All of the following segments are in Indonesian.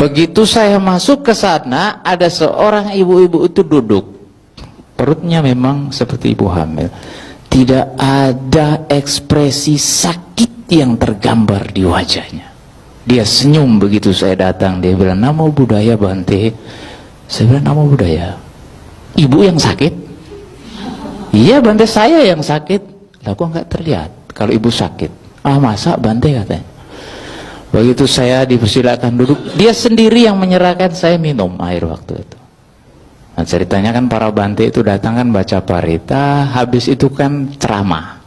Begitu saya masuk ke sana, ada seorang ibu-ibu itu duduk. Perutnya memang seperti ibu hamil. Tidak ada ekspresi sakit yang tergambar di wajahnya. Dia senyum begitu saya datang. Dia bilang, "Namo Buddhaya Bante." Saya bilang, "Namo Buddhaya." Ibu yang sakit? Iya Bante, saya yang sakit. Lah kok nggak terlihat kalau ibu sakit? Ah masa Bante, katanya. Begitu saya dipersilakan duduk, dia sendiri yang menyerahkan saya minum air waktu itu. Nah ceritanya kan para Bante itu datang kan baca parita, habis itu kan ceramah.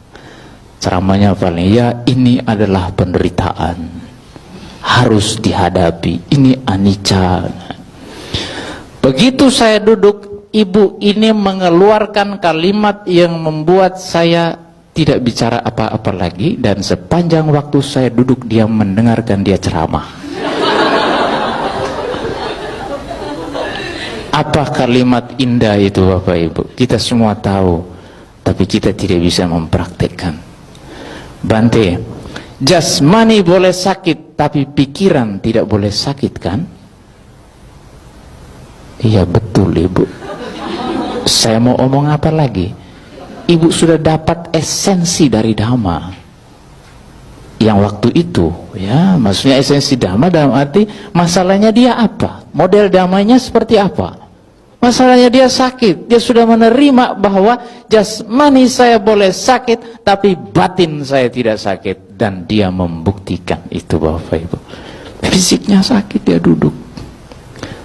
Ceramahnya apa nih? Ya ini adalah penderitaan, harus dihadapi, ini anicca. Begitu saya duduk, ibu ini mengeluarkan kalimat yang membuat saya tidak bicara apa-apa lagi, dan sepanjang waktu saya duduk dia mendengarkan dia ceramah. Apa kalimat indah itu Bapak Ibu? Kita semua tahu, tapi kita tidak bisa mempraktekkan. Bante, jasmani boleh sakit, tapi pikiran tidak boleh sakit kan? Iya betul Ibu. Saya mau omong apa lagi? Ibu sudah dapat esensi dari Dhamma yang waktu itu, ya, maksudnya esensi Dhamma dalam arti masalahnya dia apa, model Dhammanya seperti apa, masalahnya dia sakit, dia sudah menerima bahwa jasmani saya boleh sakit tapi batin saya tidak sakit, dan dia membuktikan itu Bapak Ibu. Fisiknya sakit, dia duduk.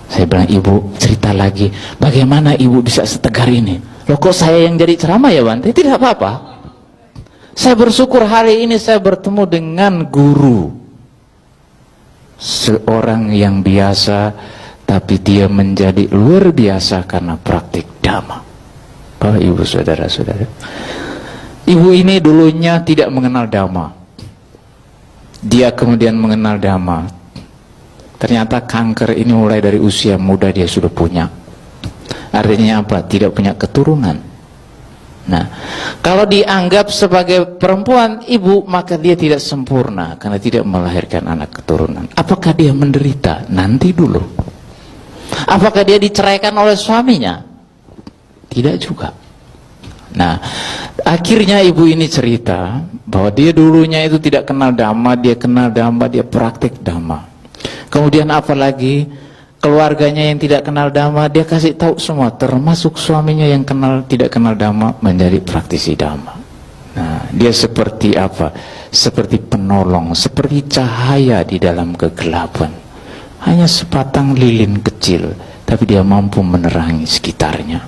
Saya bilang, "Ibu cerita lagi, bagaimana ibu bisa setegar ini?" "Loh kok saya yang jadi ceramah ya Bante?" "Tidak apa-apa. Saya bersyukur hari ini saya bertemu dengan guru. Seorang yang biasa, tapi dia menjadi luar biasa karena praktik Dhamma." Bapak Ibu saudara-saudara, ibu ini dulunya tidak mengenal Dhamma. Dia kemudian mengenal Dhamma. Ternyata kanker ini mulai dari usia muda dia sudah punya. Artinya apa? Tidak punya keturunan. Nah, kalau dianggap sebagai perempuan ibu, maka dia tidak sempurna karena tidak melahirkan anak keturunan. Apakah dia menderita? Nanti dulu. Apakah dia diceraikan oleh suaminya? Tidak juga. Nah, akhirnya ibu ini cerita bahwa dia dulunya itu tidak kenal Dhamma, dia kenal Dhamma, dia praktik Dhamma. Kemudian apalagi keluarganya yang tidak kenal Dhamma, dia kasih tahu semua, termasuk suaminya yang tidak kenal Dhamma menjadi praktisi Dhamma. Nah, dia seperti apa? Seperti penolong, seperti cahaya di dalam kegelapan. Hanya sepatang lilin kecil, tapi dia mampu menerangi sekitarnya.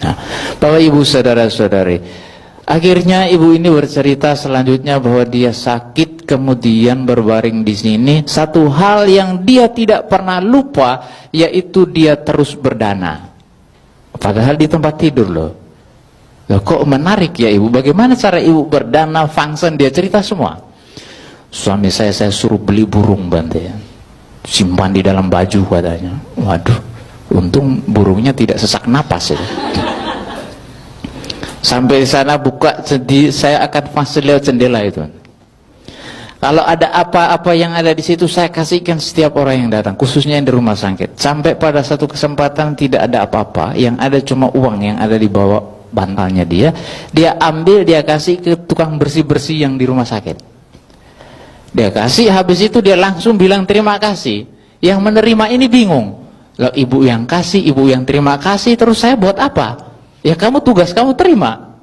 Nah, Bapak Ibu saudara-saudari, akhirnya ibu ini bercerita selanjutnya bahwa dia sakit, kemudian berbaring di sini. Satu hal yang dia tidak pernah lupa, yaitu dia terus berdana. Padahal di tempat tidur loh. Loh kok menarik ya ibu? Bagaimana cara ibu berdana, function? Dia cerita semua. "Suami saya suruh beli burung Bante, ya. Simpan di dalam baju," katanya. Waduh, untung burungnya tidak sesak napas ya. Sampai di sana buka, saya akan function lewat jendela itu. Kalau ada apa-apa yang ada di situ, saya kasihkan setiap orang yang datang, khususnya yang di rumah sakit. Sampai pada satu kesempatan tidak ada apa-apa, yang ada cuma uang yang ada di bawah bantalnya dia ambil, dia kasih ke tukang bersih-bersih yang di rumah sakit. Dia kasih, habis itu dia langsung bilang terima kasih. Yang menerima ini bingung. Loh, ibu yang kasih, ibu yang terima kasih, terus saya buat apa? Ya kamu tugas kamu terima.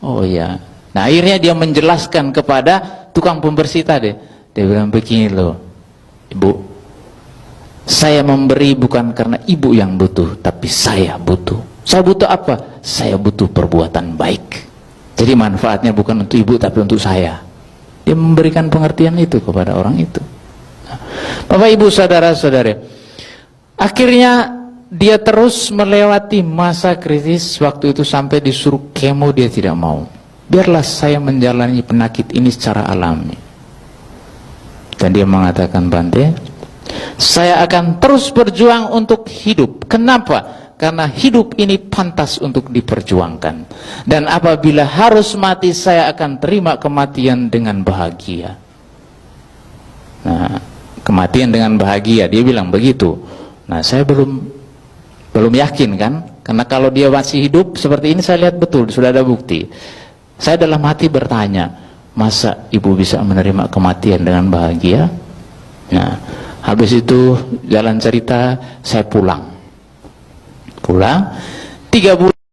Oh iya. Nah akhirnya dia menjelaskan kepada tukang pembersih tadi. Dia bilang begini loh, "Ibu, saya memberi bukan karena ibu yang butuh, tapi saya butuh. Saya butuh apa? Saya butuh perbuatan baik. Jadi manfaatnya bukan untuk ibu tapi untuk saya." Dia memberikan pengertian itu kepada orang itu. Nah, Bapak Ibu saudara-saudari, akhirnya dia terus melewati masa kritis. Waktu itu sampai disuruh kemo, dia tidak mau. "Biarlah saya menjalani penyakit ini secara alami." Dan dia mengatakan, "Bante, saya akan terus berjuang untuk hidup. Kenapa? Karena hidup ini pantas untuk diperjuangkan. Dan apabila harus mati, saya akan terima kematian dengan bahagia." Nah, kematian dengan bahagia, dia bilang begitu. Nah, saya belum yakin kan, karena kalau dia masih hidup seperti ini saya lihat betul sudah ada bukti. Saya dalam hati bertanya, masa ibu bisa menerima kematian dengan bahagia? Nah, habis itu jalan cerita saya pulang 3 bulan